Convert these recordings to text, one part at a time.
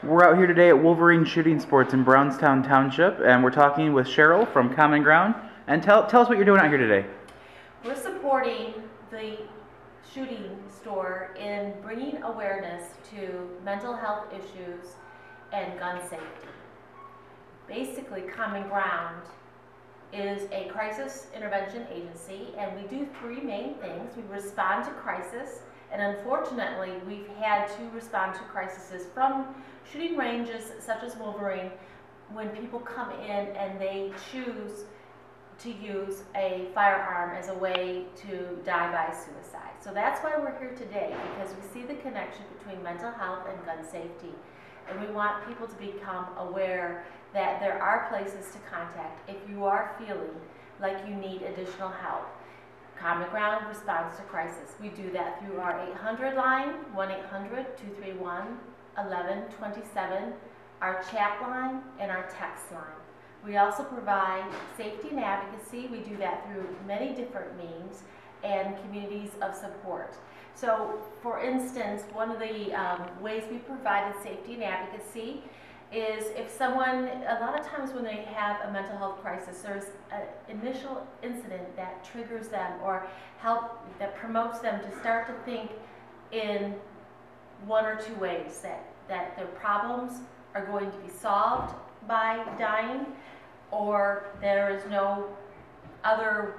We're out here today at Wolverine Shooting Sports in Brownstown Township, and we're talking with Cheryl from Common Ground. And tell us what you're doing out here today. We're supporting the shooting store in bringing awareness to mental health issues and gun safety. Basically, Common Ground is a crisis intervention agency, and we do three main things. We respond to crisis, and unfortunately we've had to respond to crises from shooting ranges such as Wolverine when people come in and they choose to use a firearm as a way to die by suicide. So that's why we're here today, because we see the connection between mental health and gun safety, and we want people to become aware that there are places to contact if you are feeling like you need additional help. Common Ground responds to crisis. We do that through our 800 line, 1-800-231-1127, our chat line, and our text line. We also provide safety and advocacy. We do that through many different means and communities of support. So, for instance, one of the ways we provided safety and advocacy is if someone, a lot of times when they have a mental health crisis, there's an initial incident that triggers them or that promotes them to start to think in one or two ways, that their problems are going to be solved by dying, or there is no other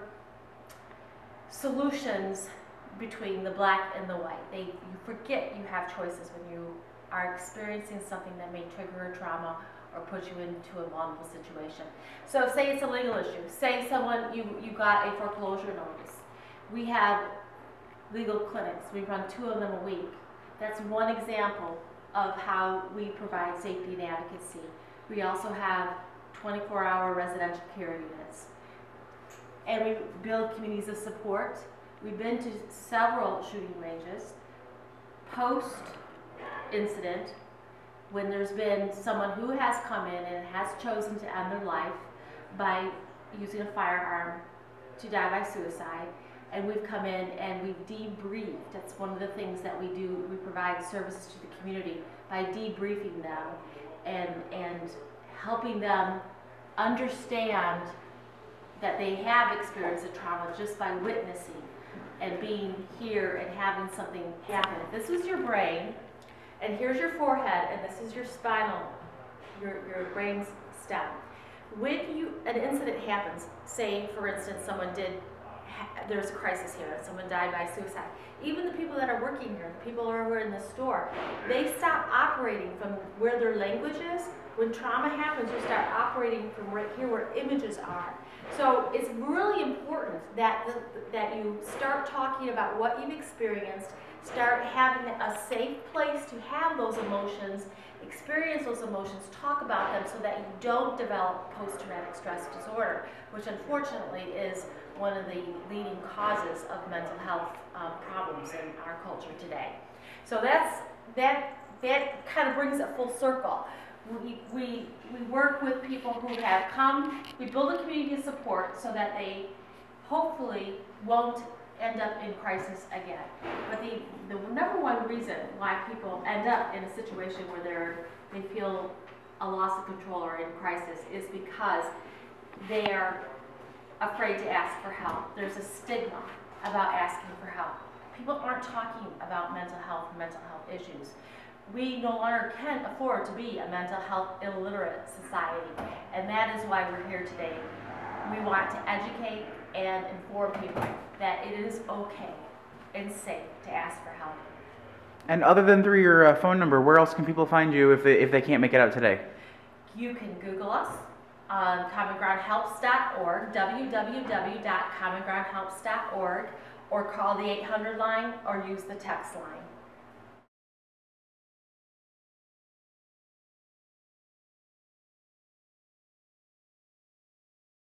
solutions between the black and the white. You forget you have choices when you are experiencing something that may trigger a trauma or put you into a vulnerable situation. So say it's a legal issue. Say you got a foreclosure notice. We have legal clinics. We run 2 of them a week. That's one example of how we provide safety and advocacy. We also have 24-hour residential care units. And we build communities of support. We've been to several shooting ranges. Post-incident, when there's been someone who has come in and has chosen to end their life by using a firearm to die by suicide, and we've come in and we've debriefed. That's one of the things that we do. We provide services to the community by debriefing them and helping them understand that they have experienced a trauma just by witnessing and being here and having something happen. If this was your brain, and here's your forehead, and this is your spinal, your brain stem. When an incident happens, say for instance there's a crisis here and someone died by suicide, even the people that are working here, the people who are in the store, they stop operating from where their language is. When trauma happens, you start operating from right here where images are. So it's really important that you start talking about what you've experienced, start having a safe place to have those emotions, experience those emotions, talk about them so that you don't develop post-traumatic stress disorder, which unfortunately is one of the leading causes of mental health problems in our culture today. So that kind of brings it full circle. We work with people who have come, we build a community of support so that they hopefully won't end up in crisis again. But the number one reason why people end up in a situation where they feel a loss of control or in crisis is because they are afraid to ask for help. There's a stigma about asking for help. People aren't talking about mental health and mental health issues. We no longer can afford to be a mental health illiterate society, and that is why we're here today. We want to educate and inform people that it is okay and safe to ask for help. And other than through your phone number, where else can people find you if they can't make it out today? You can Google us on commongroundhelps.org, www.commongroundhelps.org, or call the 800 line or use the text line.